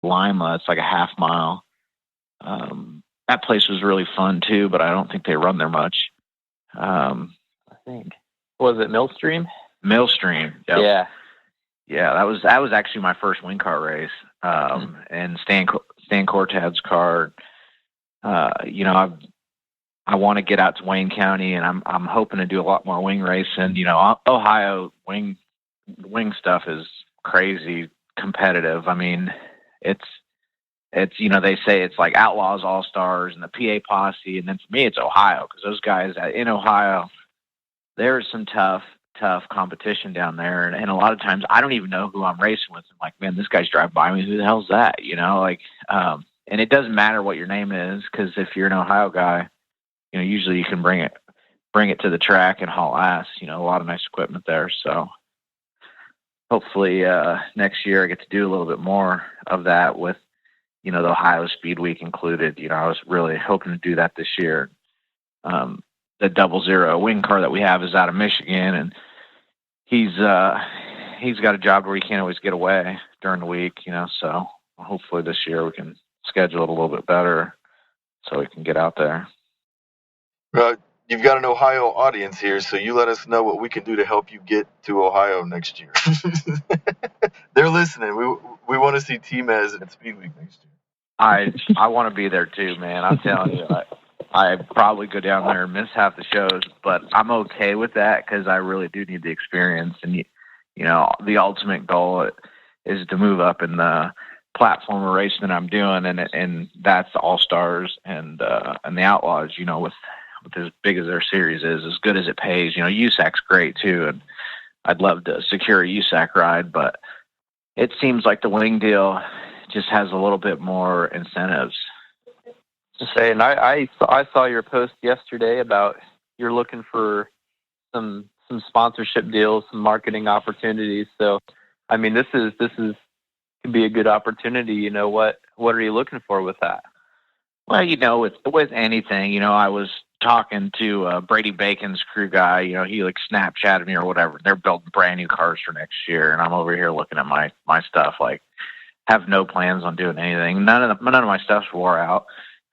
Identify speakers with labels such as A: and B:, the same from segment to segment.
A: Lima. It's like a half mile. That place was really fun too, but I don't think they run there much.
B: I think, was it Millstream?
A: Millstream. Yep.
B: Yeah.
A: Yeah, that was actually my first wing car race. And Stan Cortad's car. I want to get out to Wayne County, and I'm hoping to do a lot more wing racing. Ohio wing stuff is crazy competitive. I mean, it's they say it's like Outlaws, All Stars, and the PA Posse, and then for me it's Ohio, because those guys in Ohio, there's some tough competition down there, and a lot of times I don't even know who I'm racing with. I'm like, man, this guy's driving by me. Who the hell's that? And it doesn't matter what your name is, because if you're an Ohio guy, usually you can bring it to the track and haul ass. A lot of nice equipment there. So hopefully next year I get to do a little bit more of that with, the Ohio Speed Week included. I was really hoping to do that this year. The 00 wing car that we have is out of Michigan, and he's got a job where he can't always get away during the week, so hopefully this year we can schedule it a little bit better so we can get out there.
C: You've got an Ohio audience here, so you let us know what we can do to help you get to Ohio next year. They're listening. We want to see Tmez at Speed Week next year.
A: I want to be there too, man. I'm telling you, I probably go down there and miss half the shows, but I'm okay with that because I really do need the experience. And the ultimate goal is to move up in the platform racing that I'm doing, and that's All Stars and the Outlaws. With as big as their series is, as good as it pays. USAC's great too, and I'd love to secure a USAC ride, but it seems like the wing deal just has a little bit more incentives.
B: And I saw your post yesterday about you're looking for some sponsorship deals, some marketing opportunities. So, I mean, this could be a good opportunity. What are you looking for with that?
A: Well, with anything, I was talking to Brady Bacon's crew guy. He Snapchatted me or whatever. They're building brand new cars for next year, and I'm over here looking at my stuff. Have no plans on doing anything. None of my stuff's wore out,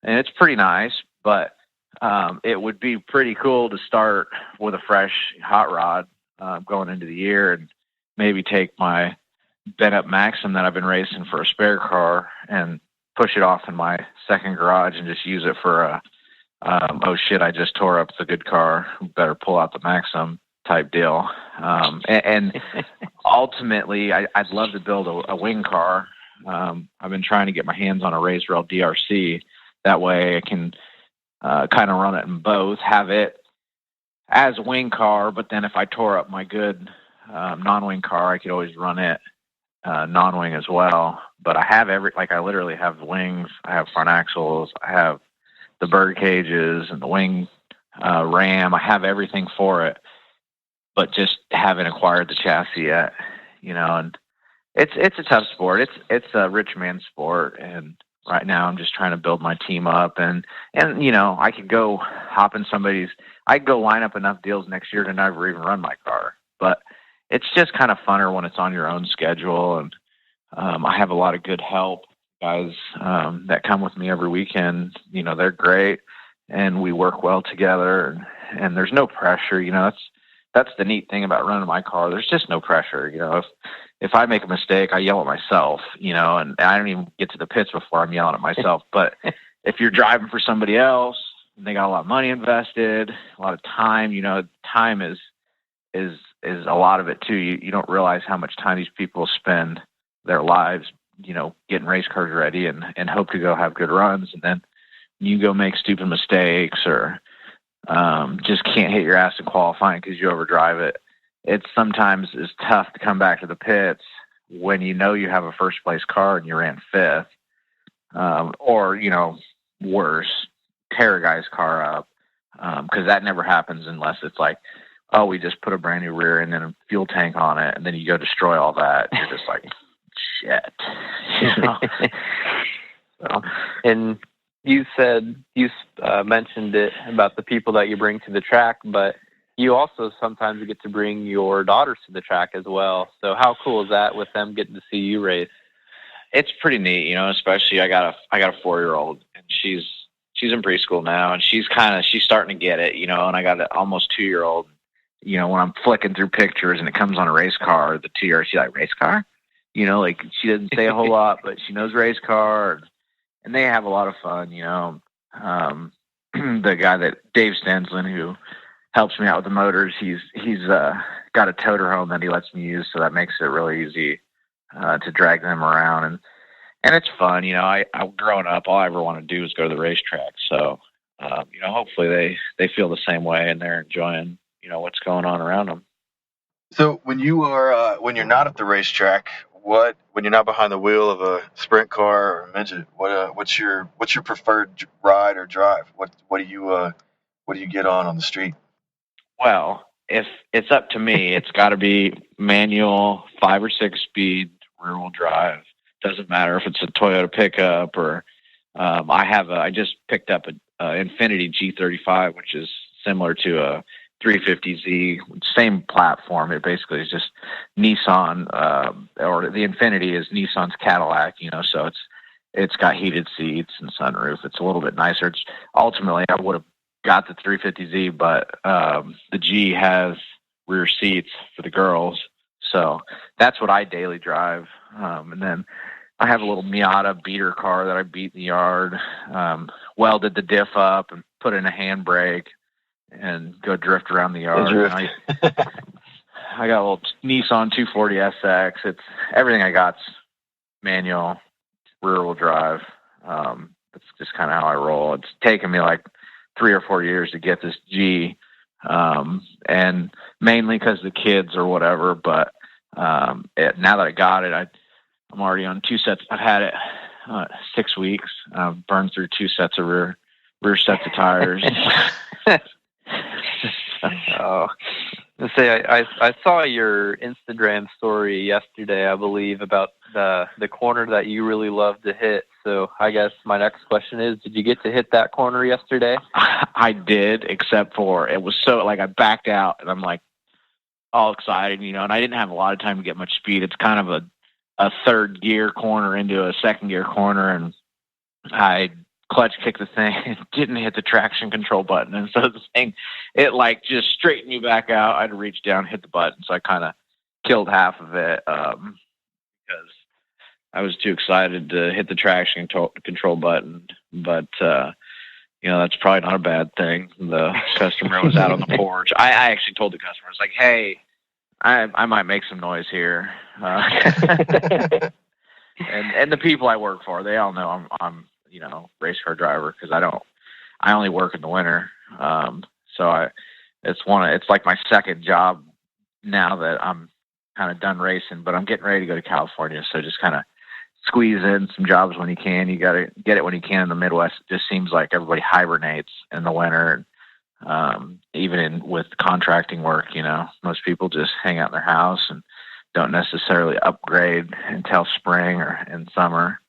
A: and it's pretty nice. But it would be pretty cool to start with a fresh hot rod going into the year, and maybe take my bent up Maxim that I've been racing for a spare car and push it off in my second garage and just use it for oh shit, I just tore up the good car, better pull out the Maxim type deal. And ultimately, I'd love to build a wing car. I've been trying to get my hands on a Meseraull DRC. That way I can kind of run it in both, have it as a wing car, but then if I tore up my good non-wing car, I could always run it non-wing as well. But I have I literally have the wings, I have front axles, I have the bird cages and the wing ram. I have everything for it, but just haven't acquired the chassis yet, and it's a tough sport. It's a rich man sport. And right now I'm just trying to build my team up, and I could go I could go line up enough deals next year to never even run my car, but it's just kind of funner when it's on your own schedule. And I have a lot of good help guys that come with me every weekend. They're great, and we work well together, and there's no pressure. That's the neat thing about running my car. There's just no pressure. If I make a mistake, I yell at myself, and I don't even get to the pits before I'm yelling at myself. But if you're driving for somebody else, and they got a lot of money invested, a lot of time, time is a lot of it too. You don't realize how much time these people spend their lives, getting race cars ready and hope to go have good runs. And then you go make stupid mistakes or just can't hit your ass in qualifying because you overdrive it. It sometimes is tough to come back to the pits when you have a first place car and you ran fifth, or worse, tear a guy's car up, because that never happens unless it's like, oh, we just put a brand new rear end and a fuel tank on it, and then you go destroy all that. You're just like, shit.
B: And you said you mentioned it about the people that you bring to the track, but you also sometimes get to bring your daughters to the track as well. So how cool is that with them getting to see you race?
A: it's pretty neat, especially I got a 4-year-old, and she's in preschool now, and she's starting to get it, and I got an almost 2-year-old. When I'm flicking through pictures and it comes on a race car, the 2-year-old, she's like, race car? Like she doesn't say a whole lot, but she knows race car, and they have a lot of fun, the guy that Dave Stenslin, who helps me out with the motors, he's got a toter home that he lets me use, so that makes it really easy to drag them around, and it's fun. I growing up, all I ever want to do is go to the racetrack. So, hopefully they feel the same way and they're enjoying, what's going on around them.
C: So when when you're not at the racetrack, when you're not behind the wheel of a sprint car or a midget, what's your preferred ride or drive? What do you get on the street?
A: Well, if it's up to me, it's got to be manual, 5 or 6 speed, rear-wheel drive. Doesn't matter if it's a Toyota pickup or I just picked up an Infiniti G35, which is similar to a 350Z, same platform. It basically is just Nissan, or the Infiniti is Nissan's Cadillac, so it's got heated seats and sunroof. It's a little bit nicer. Ultimately, I would have got the 350Z, but the G has rear seats for the girls, so that's what I daily drive. And then I have a little Miata beater car that I beat in the yard, welded the diff up and put in a handbrake and go drift around the yard. I got a little Nissan 240SX. It's everything I got's manual, rear-wheel drive. That's just kind of how I roll. It's taken me like 3 or 4 years to get this G, and mainly because the kids or whatever. But now that I got it, I'm already on 2 sets. I've had it 6 weeks. I've burned through 2 sets of rear sets of tires.
B: Oh, let's say I saw your Instagram story yesterday, I believe, about the corner that you really love to hit. So I guess my next question is, did you get to hit that corner yesterday?
A: I did, except for it was so I backed out and I'm like all excited, and I didn't have a lot of time to get much speed. It's kind of a third gear corner into a second gear corner, and I clutch kicked the thing and didn't hit the traction control button, and so the thing, it just straightened me back out. I had to reach down, hit the button, so I kind of killed half of it because I was too excited to hit the traction control button. But that's probably not a bad thing. The customer was out on the porch. I actually told the customer, I was like, hey, I might make some noise here. And the people I work for, they all know I'm race car driver, because I only work in the winter. So it's like my second job now that I'm kind of done racing, but I'm getting ready to go to California. So just kind of squeeze in some jobs when you can. You got to get it when you can in the Midwest. It just seems like everybody hibernates in the winter. Even with contracting work, most people just hang out in their house and don't necessarily upgrade until spring or in summer.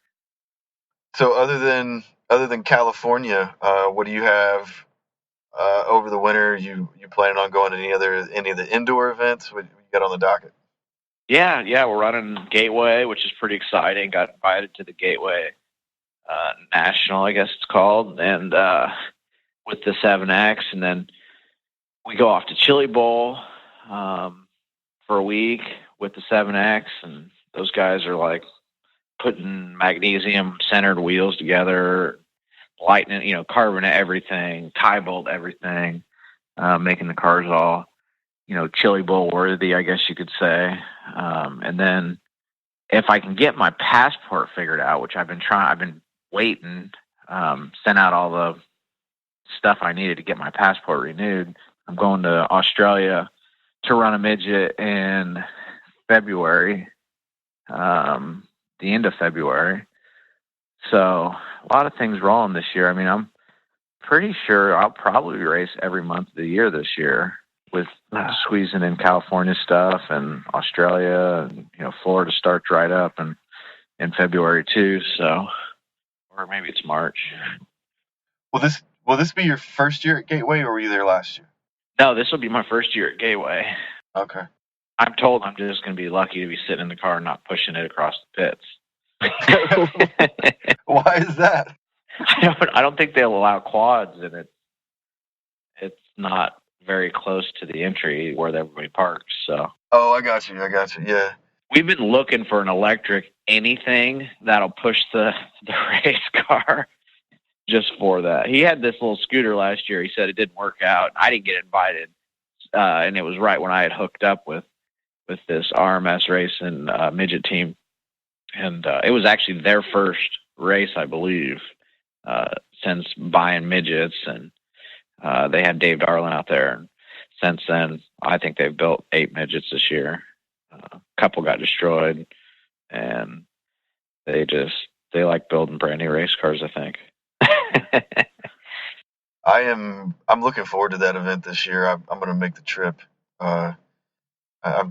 C: So other than California, what do you have over the winter? You planning on going to any of the indoor events? What you got on the docket?
A: Yeah, we're running Gateway, which is pretty exciting. Got invited to the Gateway National, I guess it's called, and with the 7X, and then we go off to Chili Bowl for a week with the 7X, and those guys are putting magnesium centered wheels together, lightning, carbonate everything, tie bolt everything, making the cars all, Chili Bowl worthy, I guess you could say. And then if I can get my passport figured out, which I've been waiting, sent out all the stuff I needed to get my passport renewed. I'm going to Australia to run a midget in February, the end of February. So a lot of things rolling this year. I mean, I'm pretty sure I'll probably race every month of the year this year, with squeezing in California stuff and Australia, and Florida starts right up and in February too. So, or maybe it's March.
C: Will this be your first year at Gateway, or were you there last year?
A: No, this will be my first year at Gateway.
C: Okay.
A: I'm told I'm just going to be lucky to be sitting in the car and not pushing it across the pits.
C: Why is that?
A: I don't think they'll allow quads, and it's not very close to the entry where everybody parks. So.
C: Oh, I got you. Yeah.
A: We've been looking for an electric anything that'll push the race car just for that. He had this little scooter last year. He said it didn't work out. I didn't get invited, and it was right when I had hooked up with this RMS racing midget team, and it was actually their first race, I believe, since buying midgets, and they had Dave Darlin out there. And since then, I think they've built 8 midgets this year. A couple got destroyed, and they like building brand new race cars, I think.
C: I'm looking forward to that event this year. I'm going to make the trip. I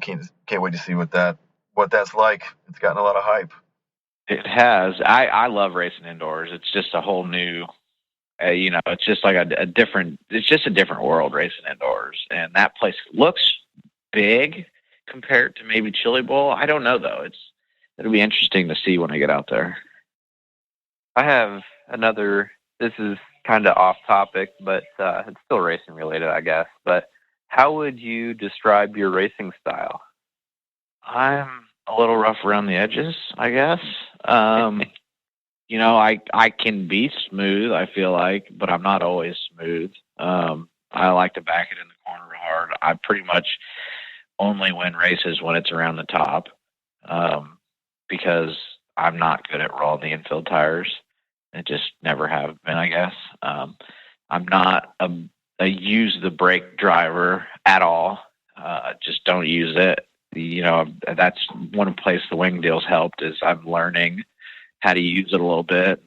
C: can't wait to see what that's like. It's gotten a lot of hype.
A: It has. I love racing indoors. It's just a whole new, it's just like a different world racing indoors. And that place looks big compared to maybe Chili Bowl. I don't know though. It'll be interesting to see when I get out there.
B: I have another, this is kind of off topic, but it's still racing related, I guess. But how would you describe your racing style?
A: I'm a little rough around the edges, I guess. I can be smooth, I feel like, but I'm not always smooth. I like to back it in the corner real hard. I pretty much only win races when it's around the top, because I'm not good at rolling the infield tires. I just never have been, I guess. I'm not a use the brake driver at all. Just don't use it. That's one place the wing deals helped is I'm learning how to use it a little bit.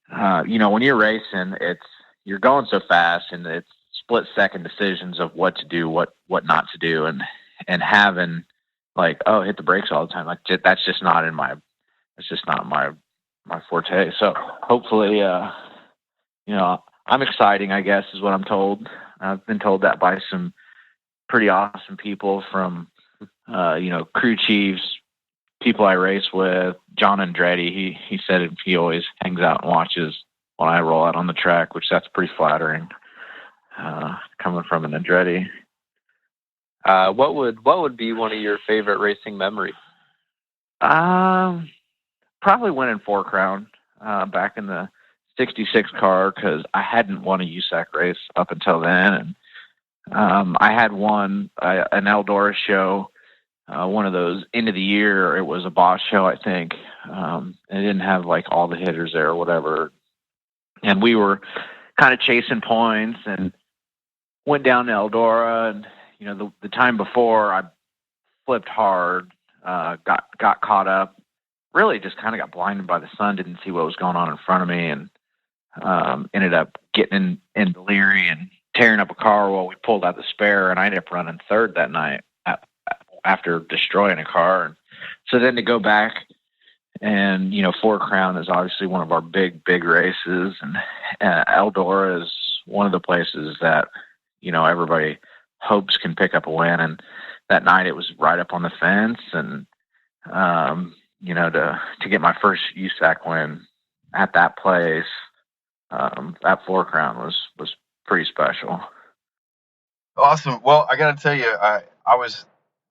A: When you're racing, you're going so fast, and it's split second decisions of what to do, what not to do, and having like, oh, hit the brakes all the time. Like that's just not my forte. So hopefully, I'm exciting, I guess, is what I'm told. I've been told that by some pretty awesome people from, crew chiefs, people I race with. John Andretti, he said he always hangs out and watches when I roll out on the track, which that's pretty flattering, coming from an Andretti.
B: What would be one of your favorite racing memories?
A: Probably winning 4 Crown back in the 66 car, because I hadn't won a USAC race up until then. And I had won an Eldora show, one of those end of the year. It was a Boss show, I think. It didn't have like all the hitters there or whatever. And we were kind of chasing points and went down to Eldora. And, the time before I flipped hard, got caught up. Really just kind of got blinded by the sun, didn't see what was going on in front of me, and ended up getting in Deliri and tearing up a car while we pulled out the spare, and I ended up running third that night after destroying a car. And so then to go back and, 4 Crown is obviously one of our big races, and Eldora is one of the places that, everybody hopes can pick up a win. And that night it was right up on the fence, and to get my first USAC win at that place, at 4 Crown was pretty special.
C: Awesome. Well, I got to tell you, I was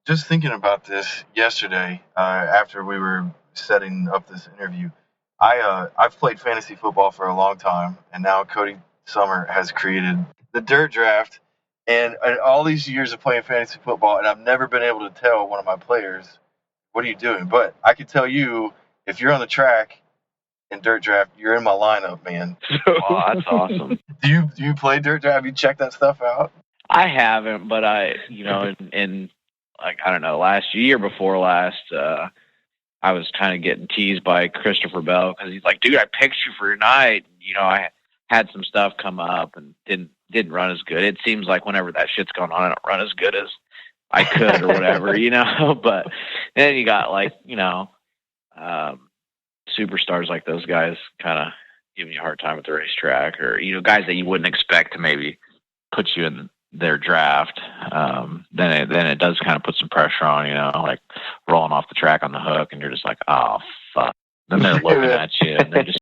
C: just thinking about this yesterday after we were setting up this interview. I've played fantasy football for a long time, and now Cody Summer has created the Dirt Draft. And all these years of playing fantasy football, and I've never been able to tell one of my players, what are you doing? But I can tell you, if you're on the track in Dirt Draft, you're in my lineup, man.
A: Oh, that's awesome.
C: Do you play Dirt Draft? Have you checked that stuff out?
A: I haven't, but in like, I don't know, last year before last, I was kind of getting teased by Christopher Bell because he's like, dude, I picked you for your night. I had some stuff come up and didn't run as good. It seems like whenever that shit's going on, I don't run as good as I could or whatever, but then you got like, superstars like those guys kind of giving you a hard time at the racetrack, or, guys that you wouldn't expect to maybe put you in their draft. Then it does kind of put some pressure on, like rolling off the track on the hook, and you're just like, oh, fuck. Then they're looking at you and they're just